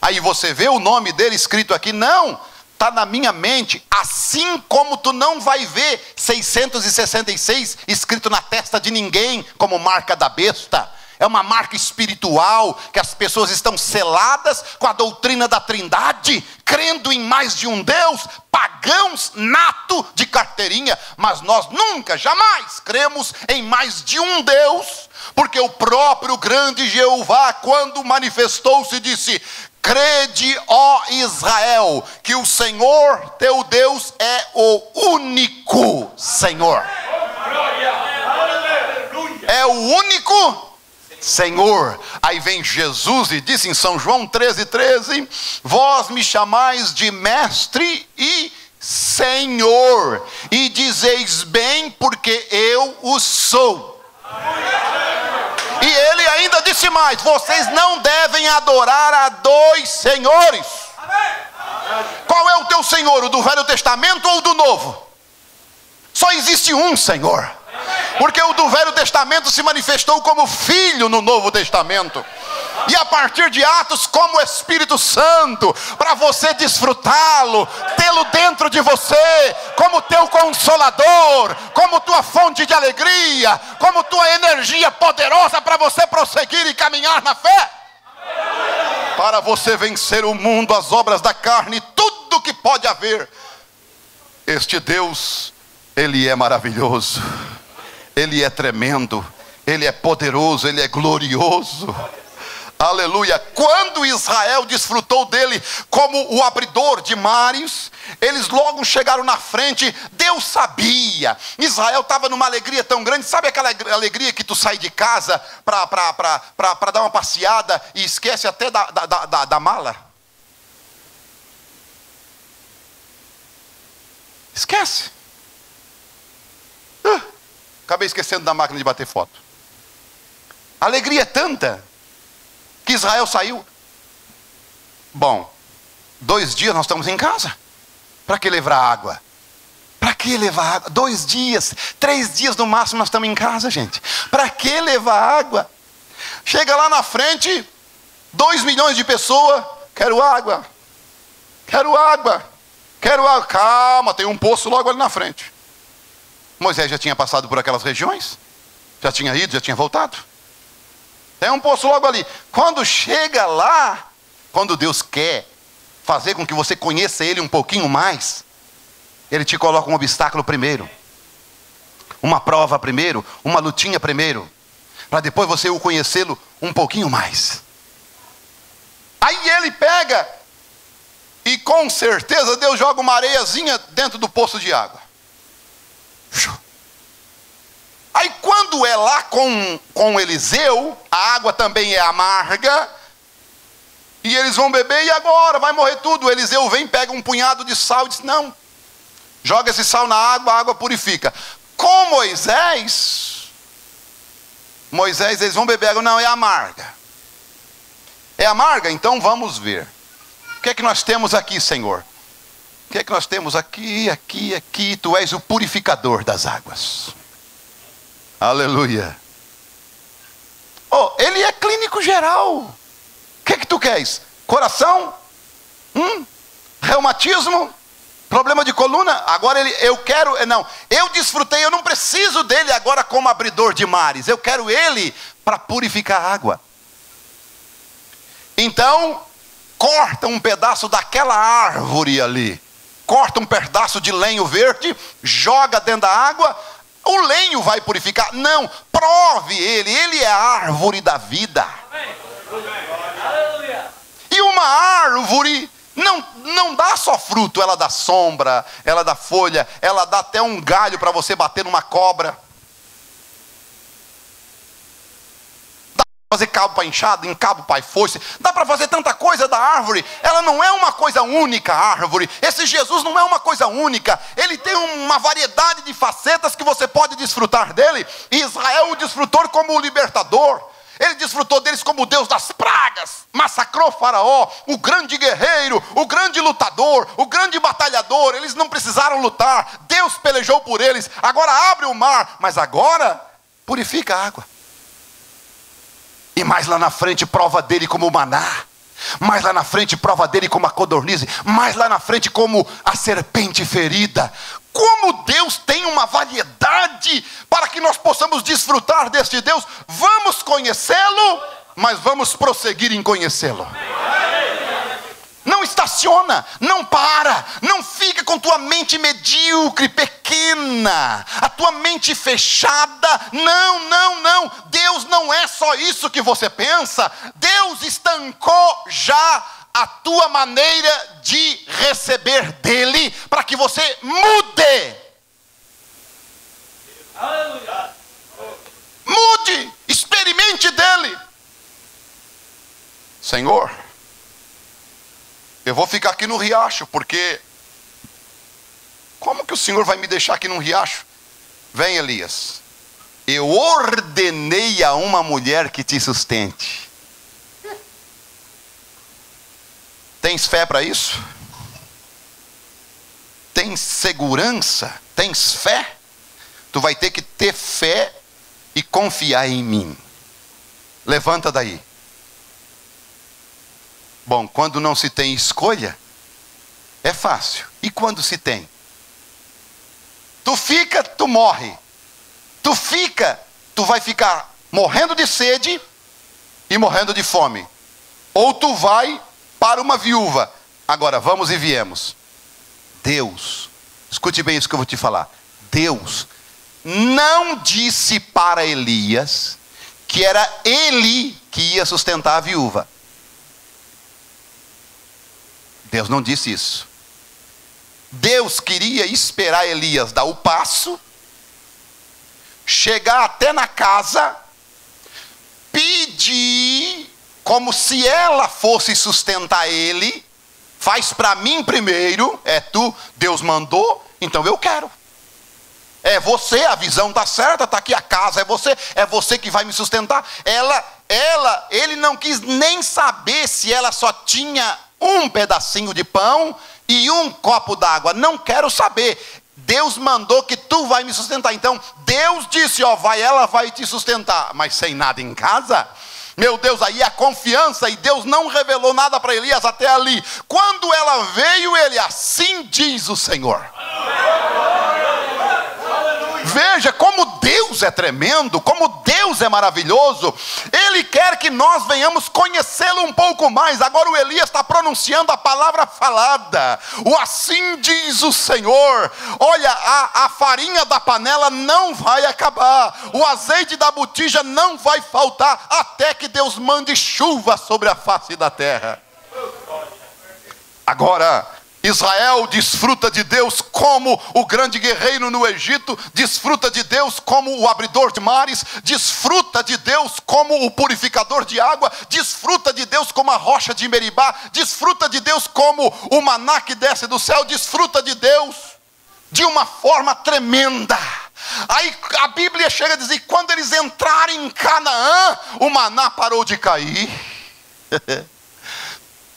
Aí você vê o nome dele escrito aqui? Não, está na minha mente. Assim como tu não vai ver 666 escrito na testa de ninguém como marca da besta. É uma marca espiritual, que as pessoas estão seladas com a doutrina da Trindade, crendo em mais de um Deus, pagãos nato de carteirinha, mas nós nunca, jamais cremos em mais de um Deus, porque o próprio grande Jeová, quando manifestou-se, disse: crede, ó Israel, que o Senhor teu Deus é o único Senhor. É o único Senhor. Aí vem Jesus e disse em São João 13:13: vós me chamais de mestre e Senhor, e dizeis bem, porque eu o sou. E ele ainda disse mais: vocês não devem adorar a dois senhores. Qual é o teu Senhor? O do Velho Testamento ou o do Novo? Só existe um Senhor. Porque o do Velho Testamento se manifestou como Filho no Novo Testamento. E a partir de Atos como Espírito Santo, para você desfrutá-lo, tê-lo dentro de você, como teu consolador, como tua fonte de alegria, como tua energia poderosa para você prosseguir e caminhar na fé. Para você vencer o mundo, as obras da carne, tudo que pode haver. Este Deus, Ele é maravilhoso. Ele é tremendo, Ele é poderoso, Ele é glorioso. Aleluia. Quando Israel desfrutou dele como o abridor de mares, eles logo chegaram na frente. Deus sabia. Israel estava numa alegria tão grande. Sabe aquela alegria que tu sai de casa para dar uma passeada e esquece até da mala? Esquece. Acabei esquecendo da máquina de bater foto. A alegria é tanta que Israel saiu. Bom, 2 dias nós estamos em casa. Para que levar água? Para que levar água? 2 dias, 3 dias no máximo nós estamos em casa, gente. Para que levar água? Chega lá na frente, 2 milhões de pessoas. Quero água. Quero água. Quero água. Calma, tem um poço logo ali na frente. Moisés já tinha passado por aquelas regiões, já tinha ido, já tinha voltado. Tem um poço logo ali. Quando chega lá, quando Deus quer fazer com que você conheça Ele um pouquinho mais, Ele te coloca um obstáculo primeiro, uma prova primeiro, uma lutinha primeiro, para depois você o conhecê-lo um pouquinho mais. Aí Ele pega e com certeza Deus joga uma areiazinha dentro do poço de água. Aí quando é lá com Eliseu, a água também é amarga, e eles vão beber, e agora vai morrer tudo. Eliseu vem, pega um punhado de sal e diz: não, joga esse sal na água, a água purifica. Com Moisés, eles vão beber água, não, é amarga. É amarga? Então vamos ver. O que é que nós temos aqui, Senhor? O que é que nós temos aqui, aqui? Tu és o purificador das águas. Aleluia. Oh, ele é clínico geral. O que é que tu queres? Coração? Reumatismo? Problema de coluna? Agora eu quero, não, eu desfrutei, eu não preciso dele agora como abridor de mares. Eu quero ele para purificar a água. Então, corta um pedaço daquela árvore ali. Corta um pedaço de lenho verde, joga dentro da água. O lenho vai purificar? Não, prove ele é a árvore da vida. E uma árvore não dá só fruto, ela dá sombra, ela dá folha, ela dá até um galho para você bater numa cobra. Fazer cabo para enxada, encabo para foice, dá para fazer tanta coisa da árvore. Ela não é uma coisa única, a árvore. Esse Jesus não é uma coisa única, ele tem uma variedade de facetas que você pode desfrutar dele. E Israel o desfrutou como o libertador, ele desfrutou deles como o Deus das pragas, massacrou Faraó, o grande guerreiro, o grande lutador, o grande batalhador. Eles não precisaram lutar, Deus pelejou por eles. Agora abre o mar, mas agora purifica a água. E mais lá na frente prova dele como o maná. Mais lá na frente prova dele como a codorniz. Mais lá na frente como a serpente ferida. Como Deus tem uma variedade para que nós possamos desfrutar deste Deus. Vamos conhecê-lo, mas vamos prosseguir em conhecê-lo. Não estaciona, não para, não fica com tua mente medíocre, pequena, a tua mente fechada. Não, Deus não é só isso que você pensa. Deus estancou já a tua maneira de receber dele, para que você mude. Mude, experimente dele. Senhor, eu vou ficar aqui no riacho, porque como que o Senhor vai me deixar aqui no riacho? Vem, Elias, eu ordenei a uma mulher que te sustente. Tens fé para isso? Tens segurança? Tens fé? Tu vai ter que ter fé e confiar em mim. Levanta daí. Bom, quando não se tem escolha, é fácil. E quando se tem? Tu fica, tu morre. Tu fica, tu vai ficar morrendo de sede e morrendo de fome. Ou tu vai para uma viúva. Agora, vamos e viemos. Deus, escute bem isso que eu vou te falar. Deus não disse para Elias que era ele que ia sustentar a viúva. Deus não disse isso. Deus queria esperar Elias dar o passo, chegar até na casa, pedir, como se ela fosse sustentar ele. Faz para mim primeiro, é tu, Deus mandou, então eu quero. É você, a visão está certa, está aqui a casa, é você que vai me sustentar. Ele não quis nem saber se ela só tinha um pedacinho de pão e um copo d'água. Não quero saber. Deus mandou que tu vai me sustentar. Então Deus disse, ela vai te sustentar, mas sem nada em casa. Meu Deus, aí a confiança, e Deus não revelou nada para Elias até ali. Quando ela veio, ele, assim diz o Senhor. Veja como Deus é tremendo, como Deus é maravilhoso. Ele quer que nós venhamos conhecê-lo um pouco mais. Agora o Elias está pronunciando a palavra falada. O assim diz o Senhor. Olha, a farinha da panela não vai acabar. O azeite da botija não vai faltar, até que Deus mande chuva sobre a face da terra. Agora, Israel desfruta de Deus como o grande guerreiro no Egito, desfruta de Deus como o abridor de mares, desfruta de Deus como o purificador de água, desfruta de Deus como a rocha de Meribá, desfruta de Deus como o maná que desce do céu, desfruta de Deus de uma forma tremenda. Aí a Bíblia chega a dizer, quando eles entrarem em Canaã, o maná parou de cair.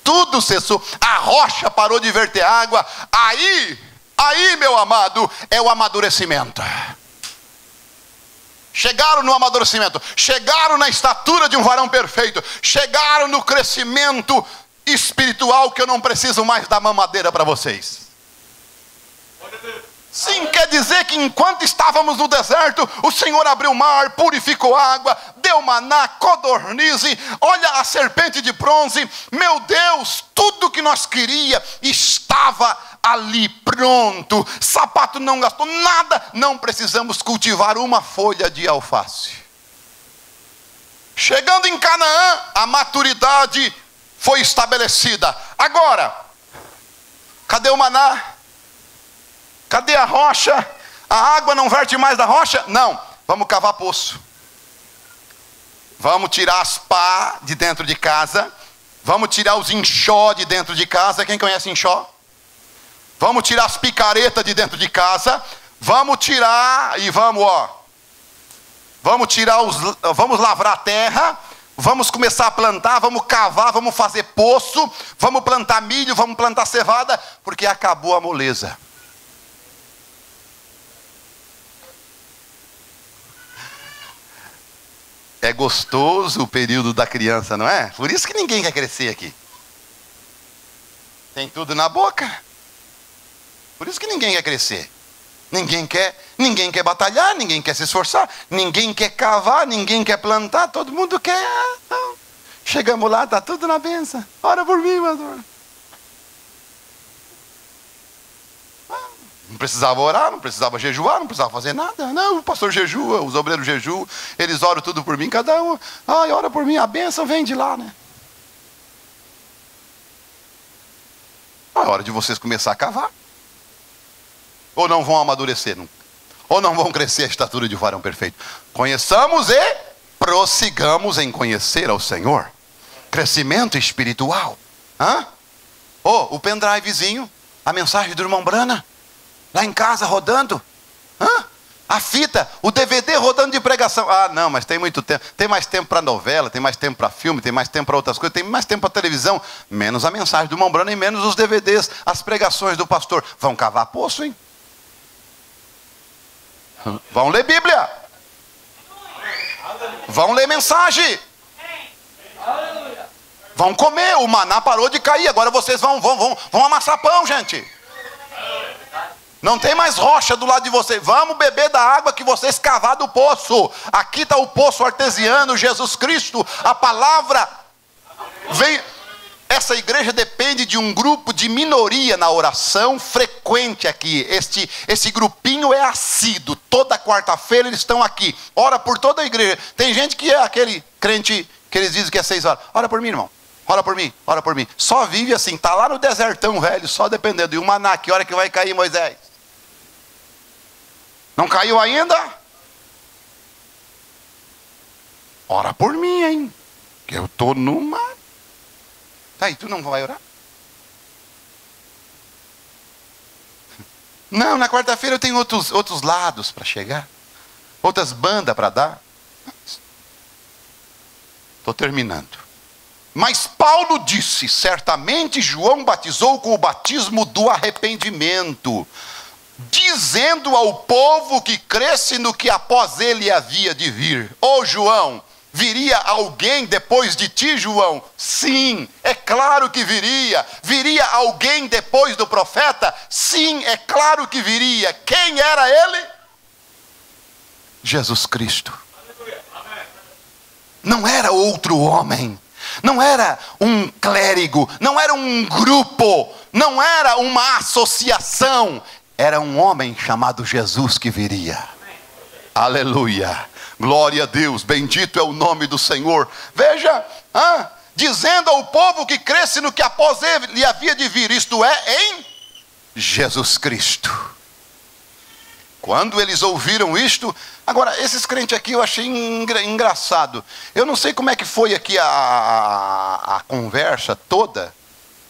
Tudo cessou, a rocha parou de verter água. Aí, meu amado, é o amadurecimento. Chegaram no amadurecimento, chegaram na estatura de um varão perfeito, chegaram no crescimento espiritual, que eu não preciso mais dar mamadeira para vocês. Sim, quer dizer que enquanto estávamos no deserto, o Senhor abriu o mar, purificou água, deu maná, codornize, olha a serpente de bronze. Meu Deus, tudo que nós queríamos estava ali pronto. Sapato não gastou nada, não precisamos cultivar uma folha de alface. Chegando em Canaã, a maturidade foi estabelecida. Agora, cadê o maná? Cadê a rocha? A água não verte mais da rocha? Não, vamos cavar poço. Vamos tirar as pá de dentro de casa. Vamos tirar os enxó de dentro de casa. Quem conhece enxó? Vamos tirar as picaretas de dentro de casa. Vamos tirar e vamos lavrar a terra. Vamos começar a plantar, vamos cavar, vamos fazer poço. Vamos plantar milho, vamos plantar cevada, porque acabou a moleza. É gostoso o período da criança, não é? Por isso que ninguém quer crescer aqui. Tem tudo na boca. Por isso que ninguém quer crescer. Ninguém quer batalhar, ninguém quer se esforçar, ninguém quer cavar, ninguém quer plantar, todo mundo quer. Então, chegamos lá, está tudo na benção. Ora por mim, pastor. Não precisava orar, não precisava jejuar, não precisava fazer nada. Não, o pastor jejua, os obreiros jejuam, eles oram tudo por mim, cada um. Ai, ora por mim, a bênção vem de lá, né? É hora de vocês começar a cavar. Ou não vão amadurecer nunca. Ou não vão crescer a estatura de varão perfeito. Conheçamos e prossigamos em conhecer ao Senhor. Crescimento espiritual. O pendrivezinho, a mensagem do irmão Brana. Lá em casa rodando. A fita, o DVD rodando de pregação. Ah, não, mas tem muito tempo. Tem mais tempo para novela, tem mais tempo para filme, tem mais tempo para outras coisas, tem mais tempo para televisão. Menos a mensagem do irmão Brana e menos os DVDs, as pregações do pastor. Vão cavar poço, hein? Vão ler Bíblia. Vão ler mensagem. Vão comer, o maná parou de cair. Agora vocês vão amassar pão, gente. Não tem mais rocha do lado de vocês. Vamos beber da água que vocês cavaram do poço. Aqui está o poço artesiano, Jesus Cristo. A palavra vem. Essa igreja depende de um grupo de minoria na oração frequente aqui. Esse grupinho é assíduo. Toda quarta-feira eles estão aqui. Ora por toda a igreja. Tem gente que é aquele crente que eles dizem que é 6 horas. Ora por mim, irmão. Ora por mim, ora por mim. Só vive assim, está lá no desertão velho, só dependendo. E o maná, que hora que vai cair, Moisés? Não caiu ainda? Ora por mim, hein? Que eu estou numa... Tá aí, tu não vai orar? Não, na quarta-feira eu tenho outros lados para chegar. Outras bandas para dar. Estou terminando. Mas Paulo disse, certamente João batizou com o batismo do arrependimento, dizendo ao povo que cresce no que após ele havia de vir. Ô João, viria alguém depois de ti, João? Sim, é claro que viria. Viria alguém depois do profeta? Sim, é claro que viria. Quem era ele? Jesus Cristo. Não era outro homem, não era um clérigo, não era um grupo, não era uma associação. Era um homem chamado Jesus que viria. Aleluia, glória a Deus, bendito é o nome do Senhor. Veja, dizendo ao povo que cresce no que após ele lhe havia de vir, isto é, em Jesus Cristo. Quando eles ouviram isto, agora esses crentes aqui eu achei engraçado. Eu não sei como é que foi aqui a conversa toda,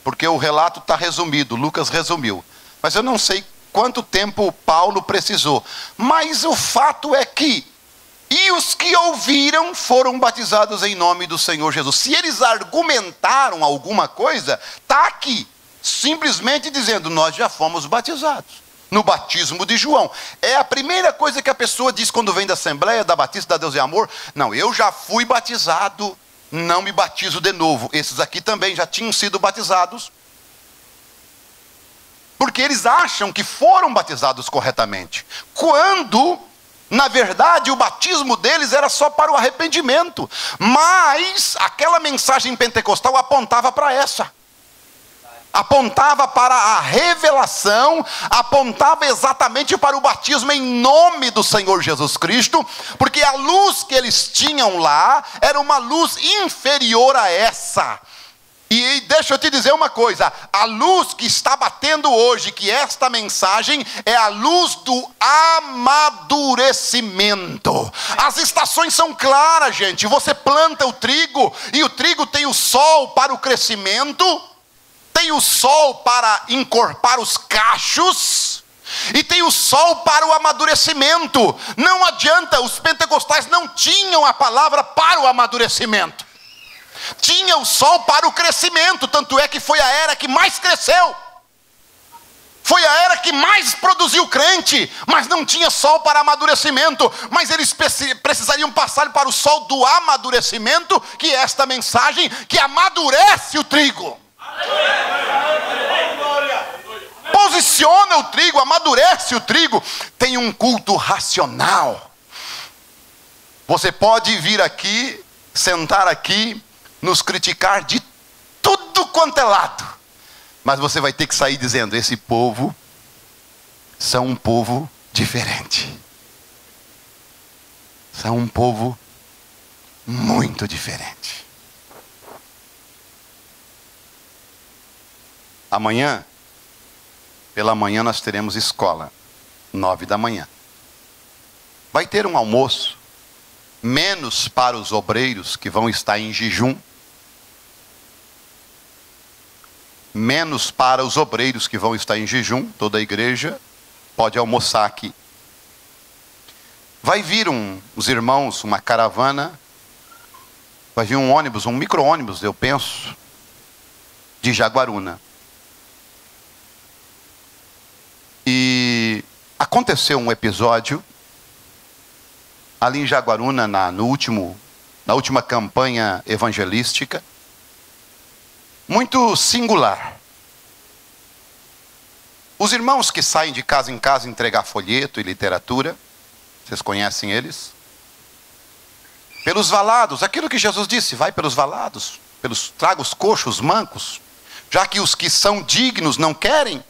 porque o relato está resumido, Lucas resumiu. Mas eu não sei quanto tempo Paulo precisou. Mas o fato é que, e os que ouviram foram batizados em nome do Senhor Jesus. Se eles argumentaram alguma coisa, está aqui, simplesmente dizendo, nós já fomos batizados. No batismo de João. É a primeira coisa que a pessoa diz quando vem da Assembleia, da Batista, da Deus e Amor. Não, eu já fui batizado, não me batizo de novo. Esses aqui também já tinham sido batizados. Porque eles acham que foram batizados corretamente. Quando, na verdade, o batismo deles era só para o arrependimento. Mas aquela mensagem pentecostal apontava para essa. Apontava para a revelação, apontava exatamente para o batismo em nome do Senhor Jesus Cristo, porque a luz que eles tinham lá era uma luz inferior a essa. E deixa eu te dizer uma coisa, a luz que está batendo hoje, que esta mensagem é a luz do amadurecimento. As estações são claras, gente. Você planta o trigo, e o trigo tem o sol para o crescimento, tem o sol para encorpar os cachos, e tem o sol para o amadurecimento. Não adianta, os pentecostais não tinham a palavra para o amadurecimento. Tinha o sol para o crescimento, tanto é que foi a era que mais cresceu. Foi a era que mais produziu crente, mas não tinha sol para amadurecimento. Mas eles precisariam passar para o sol do amadurecimento, que é esta mensagem que amadurece o trigo. Posiciona o trigo, amadurece o trigo. Tem um culto racional. Você pode vir aqui, sentar aqui, nos criticar de tudo quanto é lado, mas você vai ter que sair dizendo, esse povo são um povo diferente. São um povo muito diferente. Amanhã, pela manhã nós teremos escola, 9 da manhã. Vai ter um almoço, menos para os obreiros que vão estar em jejum. Menos para os obreiros que vão estar em jejum. Toda a igreja pode almoçar aqui. Vai vir os irmãos, uma caravana. Vai vir um ônibus, um micro-ônibus, eu penso, de Jaguaruna. E aconteceu um episódio ali em Jaguaruna, na última campanha evangelística, muito singular. Os irmãos que saem de casa em casa entregar folheto e literatura, vocês conhecem eles? Pelos valados, aquilo que Jesus disse, vai pelos valados, traga os coxos, os mancos, já que os que são dignos não querem.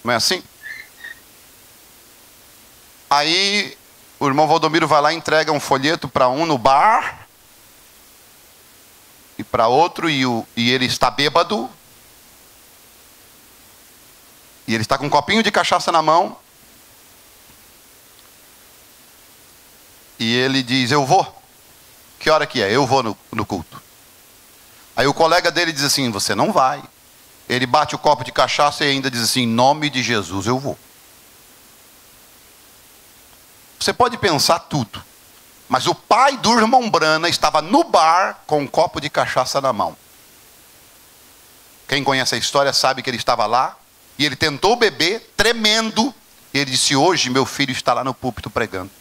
Não é assim? Aí o irmão Valdomiro vai lá e entrega um folheto para um no bar, e para outro, e ele está bêbado, e ele está com um copinho de cachaça na mão, e ele diz, eu vou. Que hora que é? Eu vou no culto. Aí o colega dele diz assim, você não vai. Ele bate o copo de cachaça e ainda diz assim, em nome de Jesus eu vou. Você pode pensar tudo, mas o pai do irmão Brana estava no bar com um copo de cachaça na mão. Quem conhece a história sabe que ele estava lá, e ele tentou beber, tremendo, e ele disse, hoje meu filho está lá no púlpito pregando.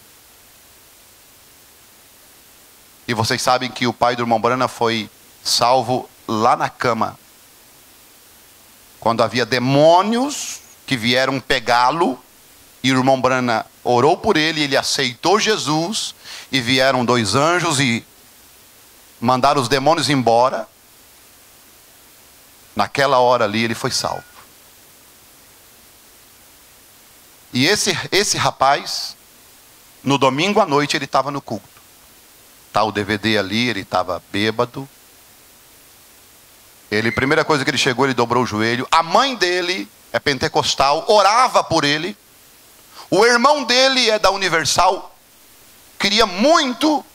E vocês sabem que o pai do irmão Brana foi salvo lá na cama, quando havia demônios que vieram pegá-lo, E o irmão Branham orou por ele, ele aceitou Jesus, e vieram 2 anjos e mandaram os demônios embora. Naquela hora ali ele foi salvo. E esse rapaz, no domingo à noite ele estava no culto. Está o DVD ali, ele estava bêbado. Primeira coisa que ele chegou, ele dobrou o joelho. A mãe dele é pentecostal, orava por ele. O irmão dele é da Universal, queria muito.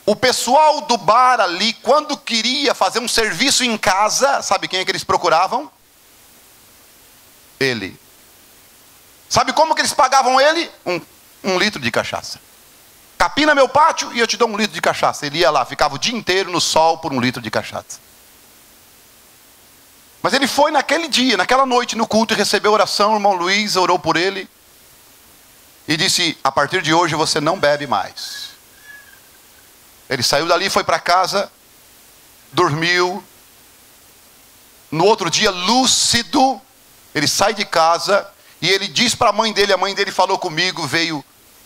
O pessoal do bar ali, quando queria fazer um serviço em casa, sabe quem é que eles procuravam? Ele. Sabe como que eles pagavam ele? Um litro de cachaça. Capina meu pátio e eu te dou 1 litro de cachaça. Ele ia lá, ficava o dia inteiro no sol por 1 litro de cachaça. Mas ele foi naquele dia, naquela noite no culto, e recebeu oração. O irmão Luiz orou por ele e disse: a partir de hoje você não bebe mais. Ele saiu dali, foi para casa, dormiu. No outro dia, lúcido, ele sai de casa e ele diz para a mãe dele falou comigo, veio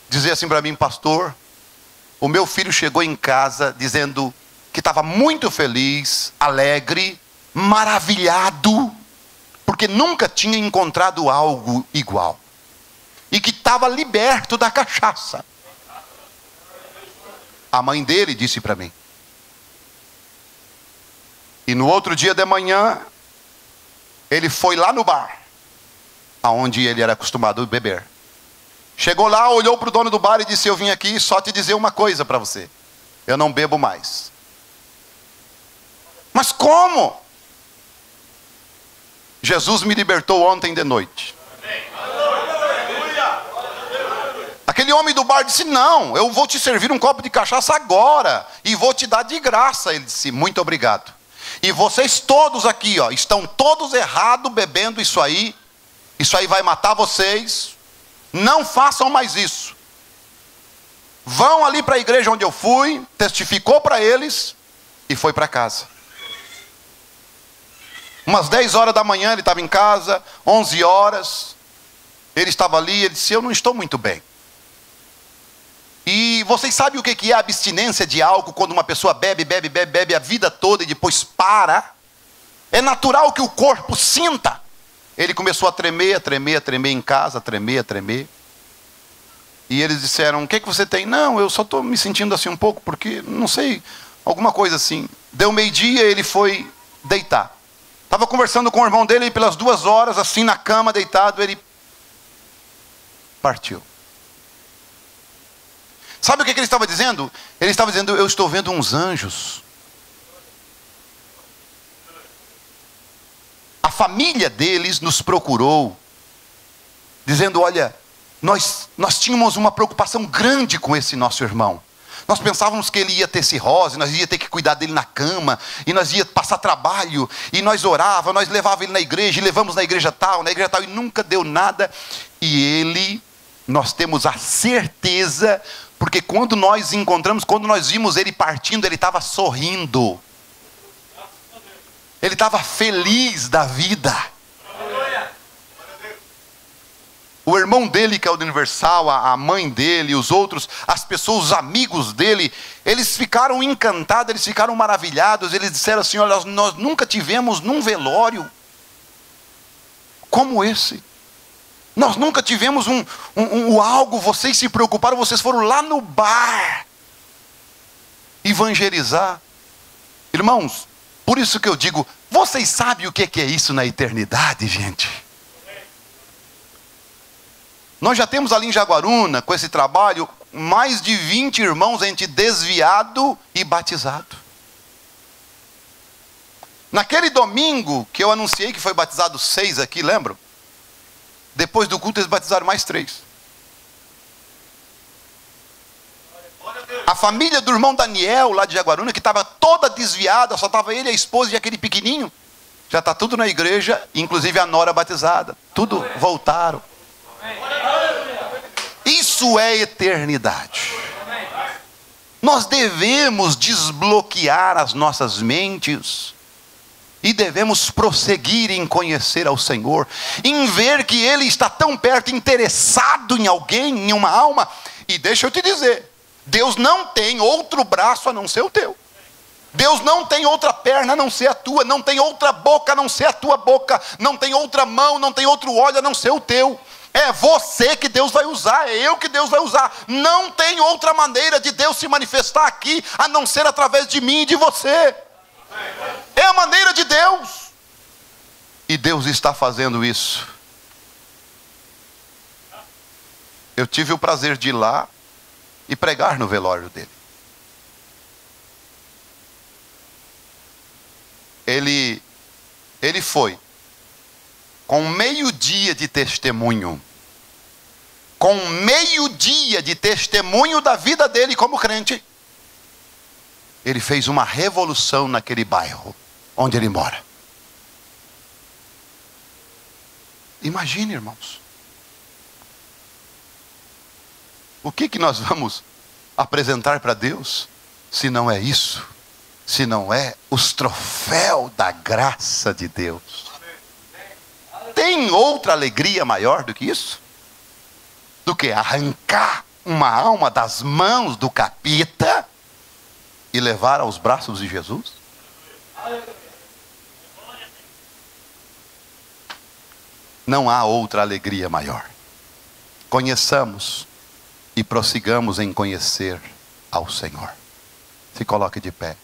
dizer assim para mim: pastor, o meu filho chegou em casa dizendo que estava muito feliz, alegre, maravilhado, porque nunca tinha encontrado algo igual, e que estava liberto da cachaça. A mãe dele disse para mim. E no outro dia de manhã, ele foi lá no bar, aonde ele era acostumado a beber. Chegou lá, olhou para o dono do bar e disse: eu vim aqui só te dizer uma coisa para você, eu não bebo mais. Mas como? Jesus me libertou ontem de noite. Aquele homem do bar disse: não, eu vou te servir um copo de cachaça agora, e vou te dar de graça. Ele disse: muito obrigado. E vocês todos aqui, ó, estão todos errados bebendo isso aí vai matar vocês, não façam mais isso. Vão ali para a igreja onde eu fui, testificou para eles, e foi para casa. Umas 10 horas da manhã ele estava em casa, 11 horas, ele estava ali, ele disse: eu não estou muito bem. E vocês sabem o que é a abstinência de álcool, quando uma pessoa bebe a vida toda e depois para? É natural que o corpo sinta. Ele começou a tremer em casa, a tremer. E eles disseram: o que você tem? Não, eu só estou me sentindo assim um pouco, porque, não sei, alguma coisa assim. Deu meio-dia, ele foi deitar. Estava conversando com o irmão dele, e pelas 2 horas, assim na cama, deitado, ele partiu. Sabe o que ele estava dizendo? Ele estava dizendo: eu estou vendo uns anjos. A família deles nos procurou, dizendo: olha, nós tínhamos uma preocupação grande com esse nosso irmão. Nós pensávamos que ele ia ter cirrose, nós ia ter que cuidar dele na cama, e nós ia passar trabalho, e nós orava, nós levava ele na igreja, e levamos na igreja tal, e nunca deu nada. E ele, nós temos a certeza, porque quando nós encontramos, quando nós vimos ele partindo, ele estava sorrindo. Ele estava feliz da vida. O irmão dele, que é o Universal, a mãe dele, os outros, as pessoas, os amigos dele, eles ficaram encantados, eles ficaram maravilhados. Eles disseram assim: olha, nós nunca tivemos num velório como esse. Nós nunca tivemos algo, vocês se preocuparam, vocês foram lá no bar evangelizar. Irmãos, por isso que eu digo, vocês sabem o que é isso na eternidade, gente? Nós já temos ali em Jaguaruna, com esse trabalho, mais de 20 irmãos entre desviado e batizado. Naquele domingo que eu anunciei que foi batizado 6 aqui, lembram? Depois do culto eles batizaram mais 3. A família do irmão Daniel, lá de Jaguaruna, que estava toda desviada, só estava ele, a esposa e aquele pequenininho, já está tudo na igreja, inclusive a nora batizada. Tudo voltaram. Isso é eternidade. Nós devemos desbloquear as nossas mentes E devemos prosseguir em conhecer ao Senhor, em ver que Ele está tão perto, interessado em alguém, em uma alma. E deixa eu te dizer, Deus não tem outro braço a não ser o teu. Deus não tem outra perna a não ser a tua, não tem outra boca a não ser a tua boca, não tem outra mão, não tem outro olho a não ser o teu. É você que Deus vai usar, é eu que Deus vai usar. Não tem outra maneira de Deus se manifestar aqui a não ser através de mim e de você. É a maneira de Deus. E Deus está fazendo isso. Eu tive o prazer de ir lá e pregar no velório dele. Ele foi com meio-dia de testemunho. Com meio-dia de testemunho da vida dele como crente. Ele fez uma revolução naquele bairro onde ele mora. Imagine, irmãos. O que nós vamos apresentar para Deus se não é isso? Se não é os troféus da graça de Deus? Tem outra alegria maior do que isso? Do que arrancar uma alma das mãos do capeta e levar aos braços de Jesus? Não há outra alegria maior. Conheçamos e prossigamos em conhecer ao Senhor. Se coloque de pé.